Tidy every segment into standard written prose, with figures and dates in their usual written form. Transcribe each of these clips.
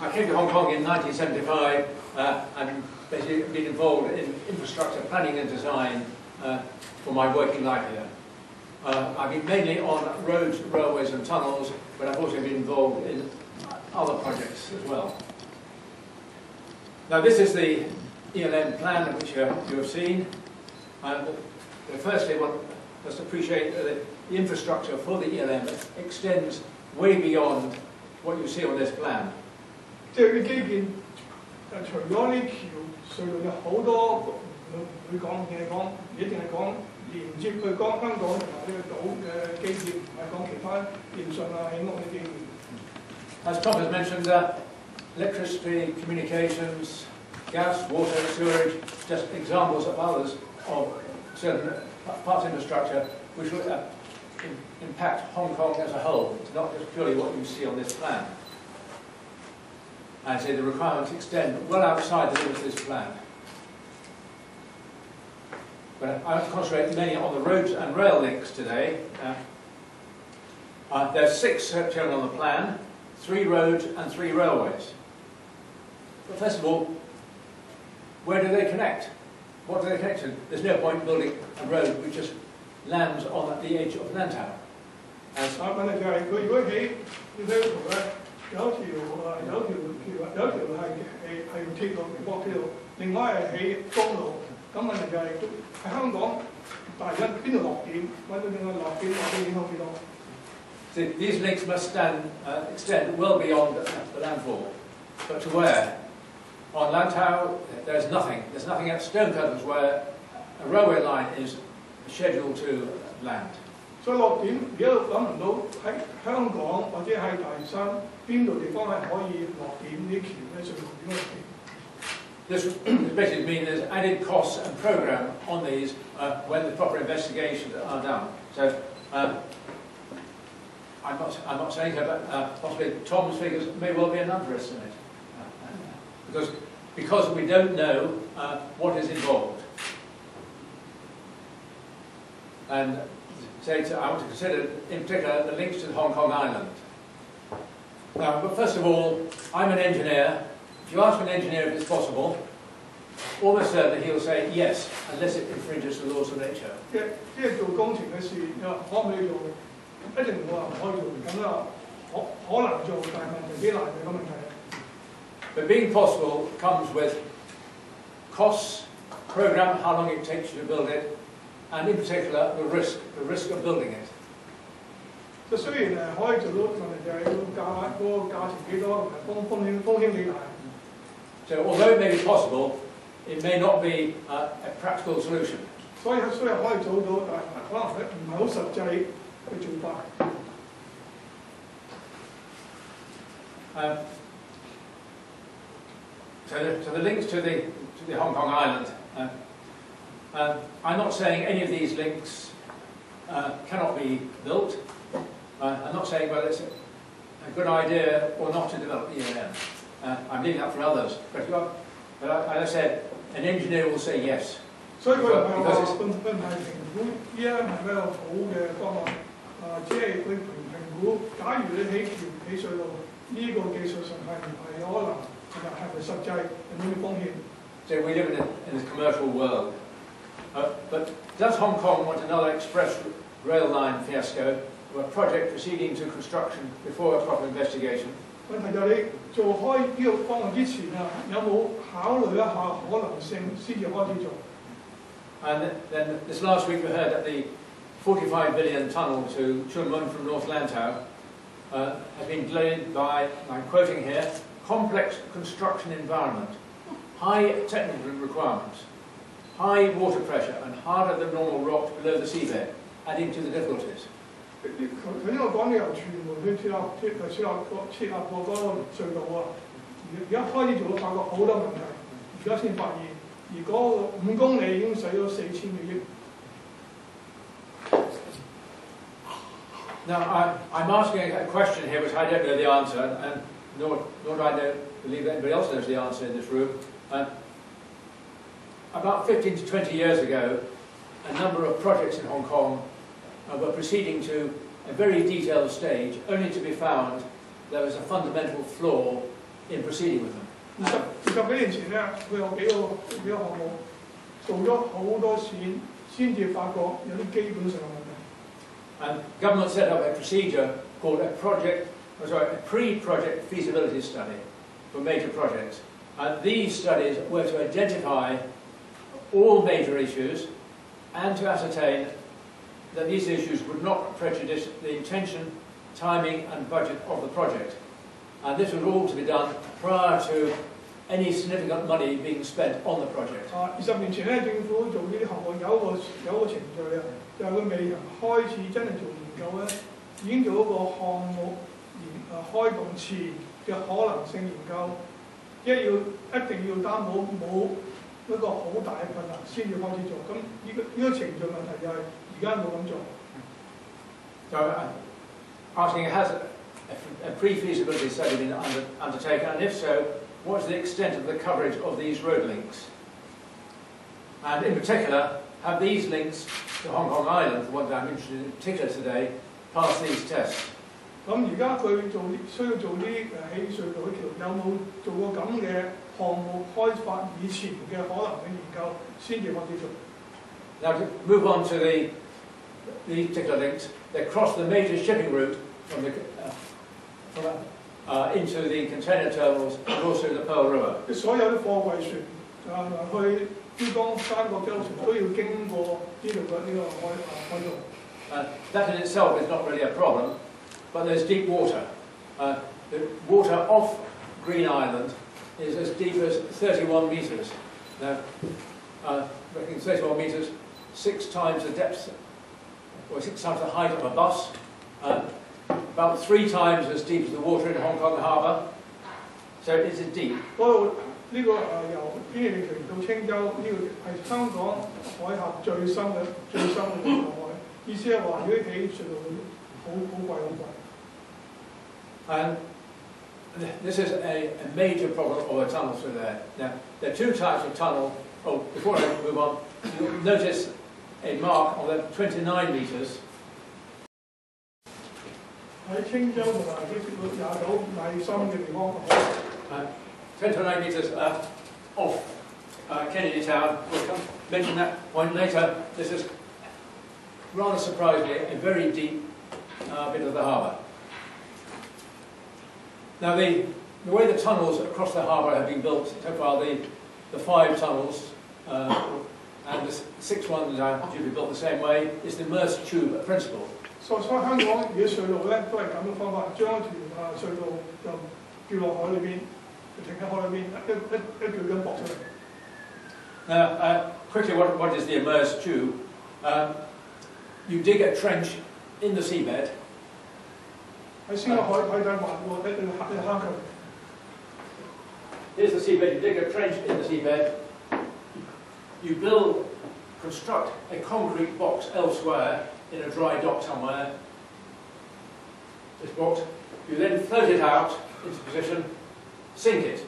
I came to Hong Kong in 1975 and basically been involved in infrastructure planning and design for my working life here. I've been mainly on roads, railways and tunnels, but I've also been involved in other projects as well. Now this is the ELM plan which you have seen. Firstly, one must appreciate that the infrastructure for the ELM extends way beyond what you see on this plan. 即係啲基建，除咗啲橋隧道有好多佢講嘅講，一定係講連接去香港同埋呢個島嘅基建，唔係講其他電信啊、起屋嘅基建。As Tom has mentioned, electricity, communications, gas, water, sewerage, just examples of others of certain parts of infrastructure which will impact Hong Kong as a whole. It's not just purely what you see on this plan. I say the requirements extend well outside the limits of this plan. But I want to concentrate mainly on the roads and rail links today. There are 6 shown on the plan, 3 roads and 3 railways. But first of all, where do they connect? What do they connect to? There's no point building a road which just lands on the edge of Lantau. 問題就係佢如果起呢條圖咧，有條係鐵路，明國鐵路，另外係起公路。咁問題就係喺香港，大家邊度落點，揾到點樣落點影響幾多？ These links must extend well beyond the landfall. But to where? On Lantau, there's nothing. There's nothing at Stonecutters where a railway line is scheduled to land. 所以落點而家諗唔到喺香港或者喺大嶼山邊度地方係可以落點啲橋咧，隧道點落點？ This basically means there's added costs and program on these when the proper investigations are done. So I'm not saying that, but possibly Tom's figures may well be an underestimate because we don't know what is involved. And I want to consider in particular the links to Hong Kong Island. Now, but first of all, I'm an engineer. If you ask an engineer if it's possible, almost certainly he'll say yes, unless it infringes the laws of nature. 即係做工程嘅事，可唔可以做？一定冇話唔可以做，咁啊可能做，但係問題幾難嘅個問題。But being possible comes with costs, program, how long it takes you to build it, and in particular the risk of building it. 就雖然可以做到，問題就係嗰個價錢幾多，同埋風險幾大。So although it may be possible, it may not be a practical solution. 所以雖然可以做到，但係可能唔係好實際嘅做法。So the links to the Hong Kong Island. I'm not saying any of these links cannot be built. I'm not saying whether it's a good idea or not to develop ELM. I'm leaving that for others. But as I said, an engineer will say yes. 所以佢唔係話佢唔係評估ELM係比較好嘅方案，只係佢評估，假如你起橋起隧道，呢個技術上係唔係可能，同埋係咪實際，有冇風險？ So we live in this commercial world. But does Hong Kong want another express rail line fiasco, or a project proceeding to construction before a proper investigation? 問題就係你做開呢個方案之前有冇考慮一下可能性先至開始做？ And then this last week we heard that the 45 billion tunnel to Chun Mun from North Lantau has been delayed by, I'm quoting here, complex construction environment, high technical requirements, high water pressure and harder than normal rocks below the seabed, adding to the difficulties. 佢呢個講嘅由屯門去設立過嗰個隧道而家開始做到發覺好多問題，而家先發現，而嗰5公里已經使咗4000幾億。Now I'm asking a question here which I don't know the answer, and nor do I believe that anybody else knows the answer in this room. About 15 to 20 years ago, a number of projects in Hong Kong were proceeding to a very detailed stage, only to be found there was a fundamental flaw in proceeding with them. 20幾年前咧，佢有幾個項目做咗好多錢，先至發覺有啲基本上嘅問題。And government set up a procedure called a pre-project feasibility study for major projects. And these studies were to identify all major issues and to ascertain that these issues would not prejudice the intention, timing and budget of the project. And this was all to be done prior to any significant money being spent on the project. 20年前咧，政府做呢啲項目有個程序啊，就係佢未開始真係做研究咧，已經做一個項目開動前嘅可能性研究，一定要擔保冇一個好大嘅困難先至開始做。咁呢個程序問題就係而家冇咁做。So, asking has a pre-feasibility study been undertaken, and if so, what is the extent of the coverage of these road links? And in particular, have these links to Hong Kong Island, the one that I'm interested in particular today, pass these tests? 咁而家佢需要做啲起隧道嘅橋，有冇做過咁嘅項目開發以前嘅可能嘅研究先至開始做？ Now to move on to these particular links, they cross the major shipping route from into the container terminals and also the Pearl River. 所有啲貨櫃船去珠江三角洲船都要經過呢度嘅呢個海道。That in itself is not really a problem, but there's deep water. The water off Green Island is as deep as 31 metres. Now, reckoning 31 metres, 6 times the depth, or 6 times the height of a bus, about 3 times as deep as the water in Hong Kong Harbour. So it is deep. 呢個由堅尼地城到青州呢個係香港海峽最深嘅海，意思係話如果起隧道好貴。And this is a major problem of a tunnel through there. Now, there are 2 types of tunnel. Oh, before I move on, you'll notice a mark on the 29 metres. 喺青州同埋啲29米深嘅地方。29 metres off Kennedy Town. We'll mention that point later. This is, rather surprisingly, a very deep bit of the harbour. Now, the way the tunnels across the harbour have been built so far, the 5 tunnels and the 6th one are due to be built the same way, is the immersed tube principle. 所以香港而家隧道咧都係咁嘅方法，將一條隧道就掉落海裏邊。 Now, quickly, what is the immersed tube? You dig a trench in the seabed. Here's the seabed. You dig a trench in the seabed. You construct a concrete box elsewhere in a dry dock somewhere. This box. You then float it out into position. Sink it.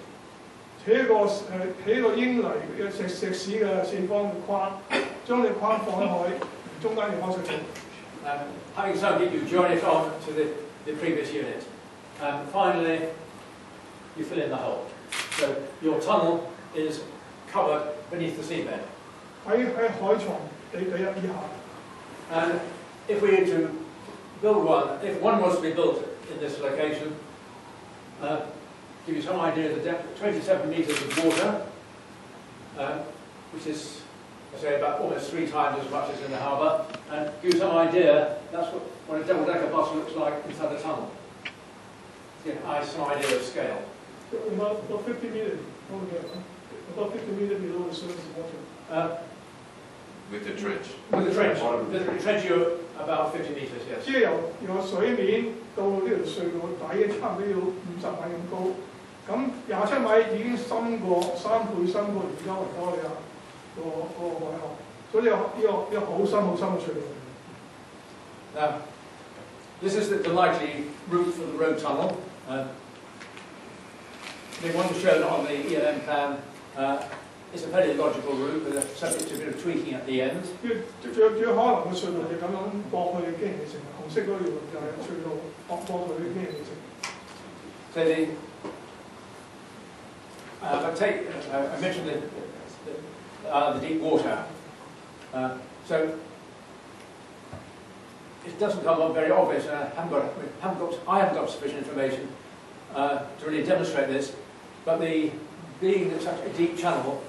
起個英泥嘅石屎嘅四方嘅框，將你框放喺海，中間要開水槽。Having sunk it, you join it on to the previous unit, and finally you fill in the hole. So your tunnel is covered beneath the seabed. 喺海床地以下。And if we were to build one, if one was to be built in this location. Give you some idea of the depth, 27 metres of water, which is, I say, about almost 3 times as much as in the harbour, and give you some idea, that's what a double-decker bus looks like inside the tunnel. To get some idea of scale. About 50 metres, about 50 metres below the surface of water. With the trench? With the trench. The trench, you're about 50 metres, yes. 即係由水面到呢條隧道底，差唔多要50米咁高。 咁27米已經深過3倍深過而家維多利亞個海峽，所以有好深嘅隧道。Now, this is the likely route for the road tunnel. The one shown on the ELM plan is a fairly logical route, but subject to a bit of tweaking at the end. 最可能嘅隧道係咁樣駁去堅尼地城，紅色嗰條就係隧道駁去堅尼地城。So I mentioned the deep water. So it doesn't come up very obvious, and I haven't got sufficient information to really demonstrate this. But being such a deep channel,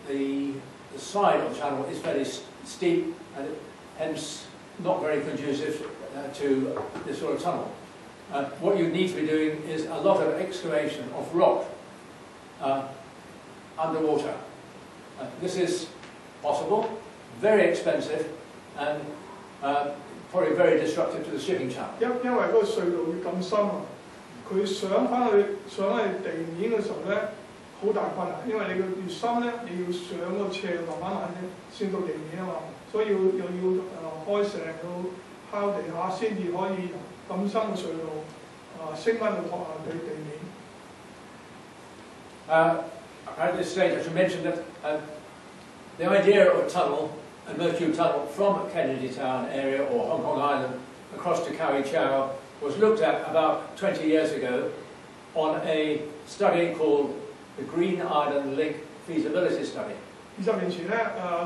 the side of the channel is very steep and hence not very conducive to this sort of tunnel. What you need to be doing is a lot of excavation of rock underwater. This is possible, very expensive, and probably very disruptive to the shipping channel. 因為嗰個隧道要咁深啊，佢上去地面嘅時候咧，好大困難，因為你越深咧，你要上個斜慢慢先到地面啊嘛，所以又要開石要敲地下先至可以咁深嘅隧道升翻到對地面。At this stage, I should mention that the idea of a tunnel, a merged tube tunnel from Kennedy Town area or Hong Kong Island across to Yi Chau was looked at about 20 years ago on a study called the Green Island Link Feasibility Study. 20年前咧，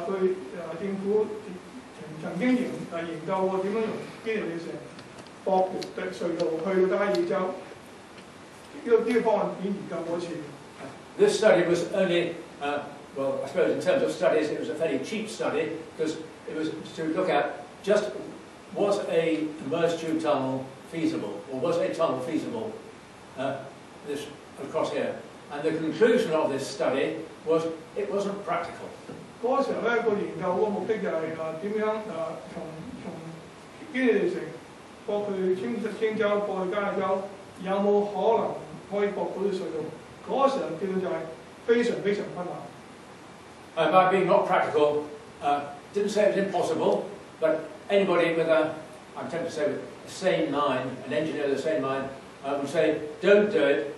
佢政府曾經研究過點樣用堅尼地城駁對隧道去到交椅洲，呢個方案已經研究過一次。This study was only, well, I suppose in terms of studies, it was a fairly cheap study because it was to look at just was a merged tube tunnel feasible, or was a tunnel feasible this across here. And the conclusion of this study was it wasn't practical. 嗰個時候咧，個研究個目的就係點樣從堅尼地城駁去青洲，駁去交椅洲，有冇可能可以駁到啲隧道？嗰個時候叫做就係非常非常困難。By being not practical, didn't say it was impossible, but anybody with I'm tempted to say with a sane mind, an engineer with a sane mind, would say, don't do it,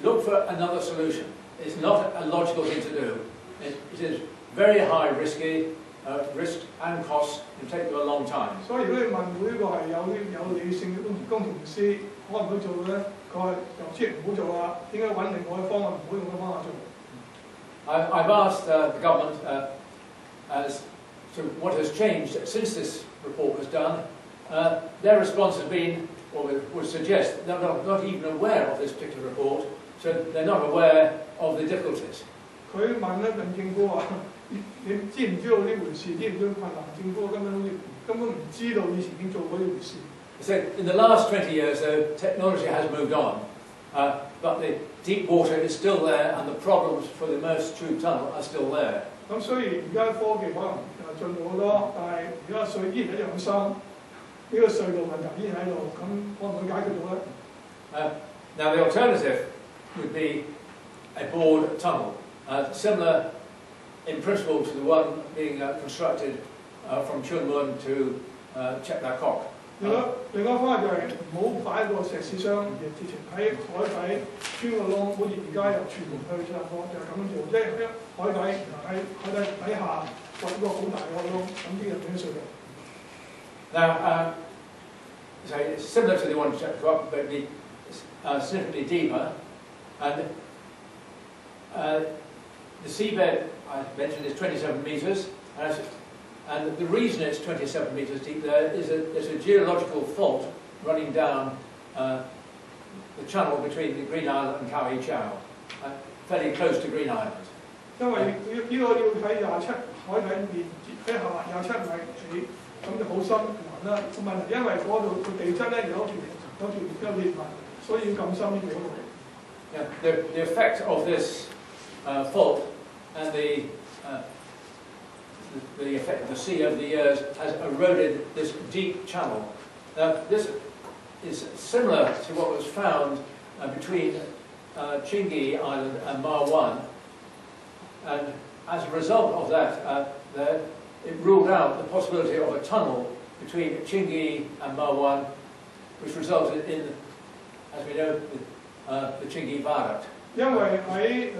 look for another solution. It's not a logical thing to do. It is very high risky, risk and cost, it will take you a long time. 所以如果你問每個係有理性嘅工程師可唔可以做咧，佢話就即係唔好做啦，應該揾另外嘅方案，唔好用嘅方法做。I've asked the government as to what has changed since this report was done. Their response has been, or would suggest, they're not even aware of this particular report, so they're not aware of the difficulties. 佢問咧，問政府話：你知唔知道呢回事？知唔知道困難？政府根本唔知道以前已經做過呢回事。So in the last 20 years, though, technology has moved on, but the deep water is still there, and the problems for the merged tube tunnel are still there. 咁雖然而家科技可能進步好多，但係而家水依然一樣深，呢個隧道問題依然喺度，咁可唔可以解決到咧？Now the alternative would be a bored tunnel, similar in principle to the one being constructed from Chun Mun to Chek Lap Kok. 另外一方法就係唔好擺個石屎箱，而直情喺海底穿個窿，好似而家由屯門去新加坡就係咁樣做，即係喺海底海底下掘一個好大個窿，咁啲人點隧道 Now, so it's similar to the one Chek Lap Kok, but significantly deeper, and the seabed I mentioned is 27 metres. And the reason it's 27 metres deep there is there's a geological fault running down the channel between the Green Island and Yi Chau, fairly close to Green Island. 因為呢個要喺27海底面喺下27米起，咁就好深難啦。個問題因為嗰度個地質咧有裂紋，所以要咁深啲嗰度。The effect of this fault and the effect of the sea over the years has eroded this deep channel. Now, this is similar to what was found between Chingy Island and Ma Wan, and as a result of that, it ruled out the possibility of a tunnel between Chingy and Ma Wan, which resulted in, as we know, the Chingy Viaduct. 因為喺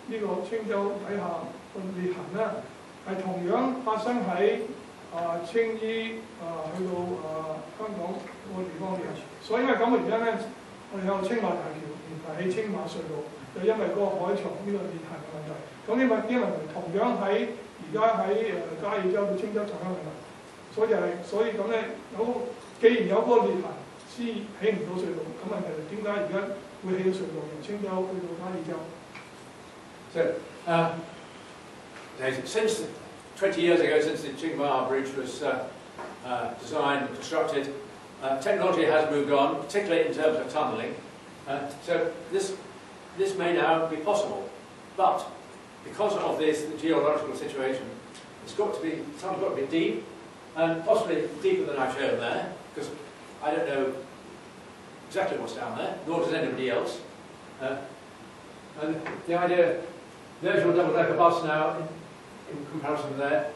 呢個青洲底下個裂痕咧，係同樣發生喺青衣去到香港個地方嘅，所以因為咁嘅原因咧，我哋有青馬大橋連起青馬隧道，就因為嗰個海床呢個裂痕嘅問題。咁呢個問題同樣喺而家喺交椅洲到青洲同樣問題，所以咁咧既然有嗰個裂痕，先起唔到隧道，咁問題就點解而家會起到隧道由青洲去到交椅洲？ So, since 20 years ago, since the Qingma Bridge was designed and constructed, technology has moved on, particularly in terms of tunnelling. So this may now be possible, but because of this, the geological situation, tunnel's got to be deep, and possibly deeper than I've shown there, because I don't know exactly what's down there, nor does anybody else. And the idea, there's your double-decker bus now, in comparison there,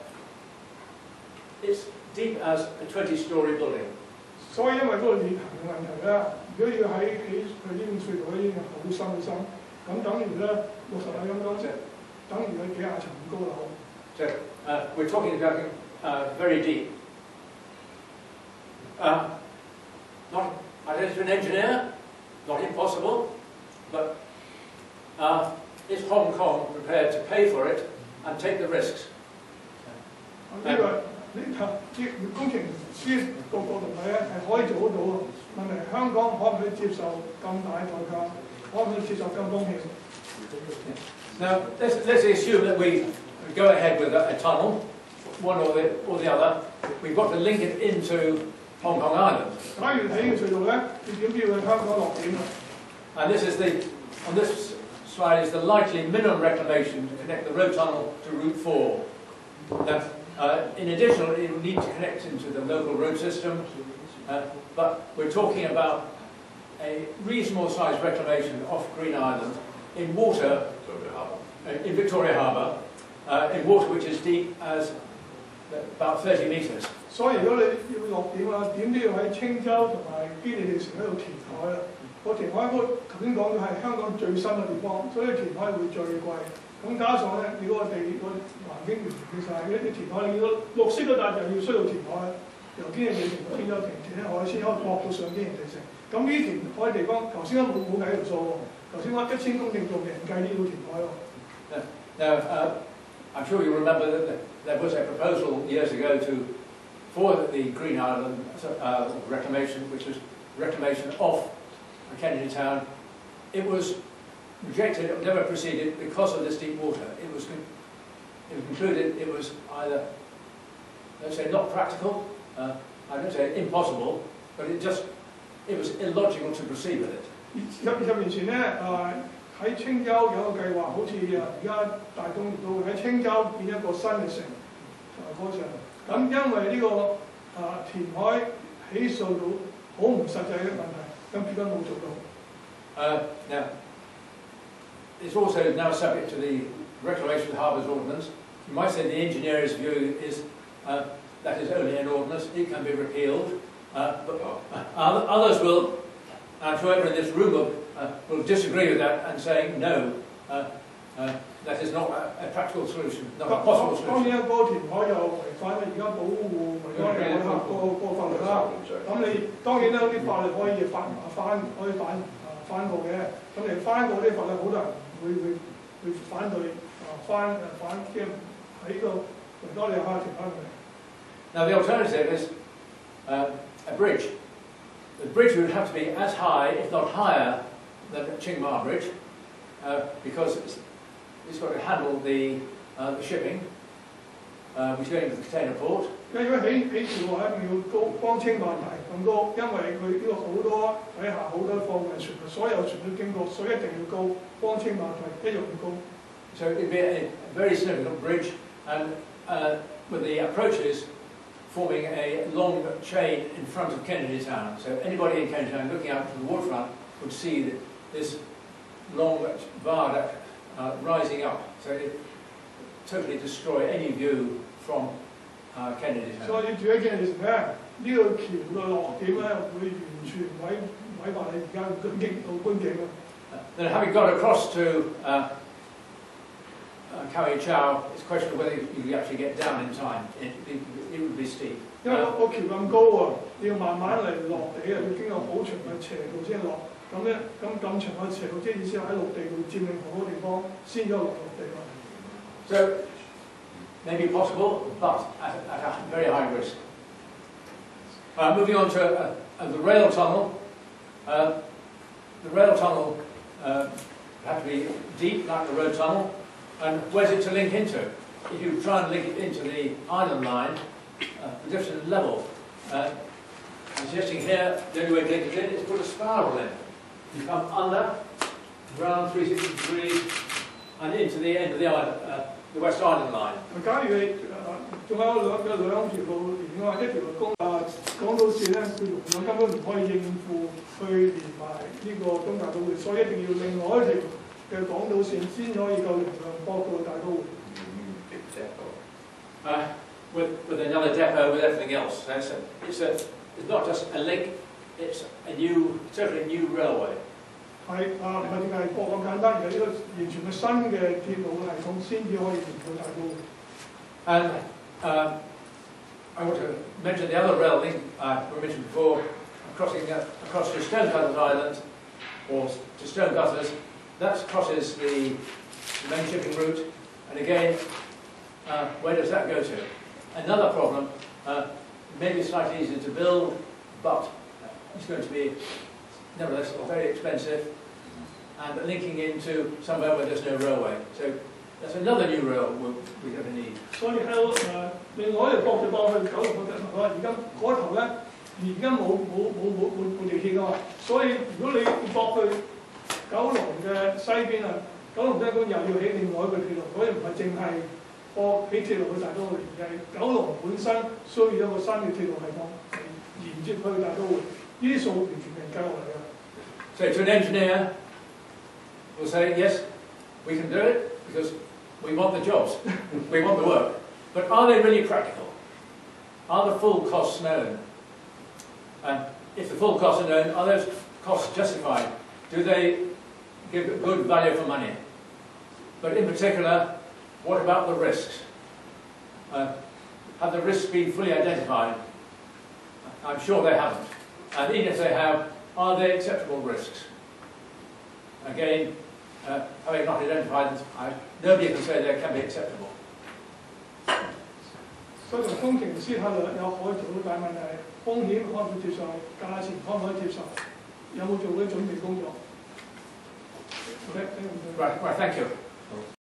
it's deep as a 20-storey building. 所以因為嗰個裂痕嘅問題咧，如果要起佢呢個隧道咧，已經係好深好深，咁等於咧60米咁多，等於佢幾廿層咁高樓。So we're talking about very deep. Not, I don't know, an engineer, not impossible, but is Hong Kong prepared to pay for it and take the risks? 呢個工程師個角度睇咧係可以做得到嘅，問題香港可唔可以接受咁大代價？可唔可以接受咁風險 Now let's assume that we go ahead with a tunnel, one or the other. We've got to link it into Hong Kong Island. 假如起嘅隧道咧，要點要去香港落點啊？ And on this slide is the likely minimum reclamation to connect the road tunnel to Route 4. Now, in addition, it will need to connect into the local road system, but we're talking about a reasonable sized reclamation off Green Island in water, in Victoria Harbour, in water which is deep as about 30 metres. 所以如果你要落點啊，點都要喺青洲同埋堅尼地城嗰度填海啦。個填海頭先講嘅係香港最深嘅地方，所以填海會最貴。咁加上咧，你嗰個環境完全晒，你填海你要綠色嗰笪就要需要填海，由堅尼地城到天洲填起海先可以駁到上堅尼地城。咁呢填海地方，頭先冇計條數喎。頭先話1000公頃仲未計呢個填海喎。Now, I'm sure you remember that there was a proposal years ago for the Green Island reclamation, which was reclamation of Kennedy Town. It was rejected, it never proceeded because of this deep water. It was concluded it was either, let's say, not practical, I don't say impossible, but it was illogical to proceed with it. 20年前咧，喺青洲有個計劃，好似而家大東亦都會喺青洲建一個新嘅城，嗰時候，咁因為呢個填海起隧道好唔實際嘅問題，咁結果冇做到。Now, it's also now subject to the Reclamation of Harbours Ordinance. You might say the engineer's view is that is only an ordinance, it can be repealed, but others will, I'm sure everyone in this room will disagree with that and say no, that is not a practical solution, not a possible solution. 當然嗰個填海又違反而家保護維多利亞海峽個法律啦。咁你當然啦，啲法律可以翻過嘅，咁你翻過啲法律，好多人會反對即係喺個維多利亞海峽填海嘅。Now the alternative is a bridge. The bridge would have to be as high, if not higher, than the Qingma Bridge, because it's got to handle the shipping, which is going to the container port. 因為起橋話一定要高光纖萬大咁高，因為佢呢個好多底下好多貨運船，所有船都經過，所以一定要高光纖萬大，一樣要高。So it'd be a very significant bridge, and with the approaches forming a long chain in front of Kennedy Town. So anybody in Kennedy Town looking out from the waterfront would see this long viaduct rising up. So it totally destroy any view from Kennedy Town. 所以住喺Kennedy城咧，呢個橋嘅落點咧會完全毀壞你而家嘅觀景啊！ Then having got across to Yi Chau, it's a question of whether you actually get down in time. It would be steep. 因為個橋咁高啊，你要慢慢嚟落地啊，要經過好長嘅斜路先落。咁咧，咁長嘅斜路，即係意思係喺陸地度佔領好多地方，先至落地咯。So, maybe possible, but at a very high risk. Moving on to the rail tunnel. The rail tunnel have to be deep, like the road tunnel. And where's it to link into? If you try and link it into the island line, the different level. I'm suggesting here, the only way to link it in is to put a spiral in. You come under, round 360 degrees, and into the end of the island, the West Island line. 假如你仲有兩條路連嘅話，一條路港島線咧，佢容量根本唔可以應付去連埋呢個東大都會，所以一定要另外一條嘅港島線先可以夠容量駁到大都會。With another depot with everything else. It's not just a link, it's certainly a new railway. 係唔係淨係駁咁簡單，而係呢個完全嘅新嘅鐵路系統先至可以連到大都會。And I want to mention the other rail link we mentioned before, crossing across to Stonecutters Island, or to Stonecutters. That crosses the main shipping route, and again, where does that go to? Another problem, maybe slightly easier to build, but it's going to be nevertheless very expensive, and linking into somewhere where there's no railway. So that's another new rail we're going to need. 所以喺另外一條駁就駁去九龍嗰頭啦，而家嗰頭咧，而家冇地鐵噶嘛，所以如果你駁去九龍嘅西邊啊，九龍西邊又要起另外一個鐵路，所以唔係淨係駁起鐵路去大都會，而係九龍本身需要一個新嘅鐵路系統嚟連接去大都會，呢啲數完全未計落嚟㗎。So to an engineer, we'll say, yes, we can do it because we want the jobs, we want the work. But are they really practical? Are the full costs known? And if the full costs are known, are those costs justified? Do they give good value for money? But in particular, what about the risks? Have the risks been fully identified? I'm sure they haven't. And even if they have, are they acceptable risks? Again, having not identified them, nobody can say they can be acceptable. 所以從工程師睇落有可以做到，但係問題係風險可唔可以接受，價錢可唔可以接受，有冇做啲準備工作？ Right, thank you.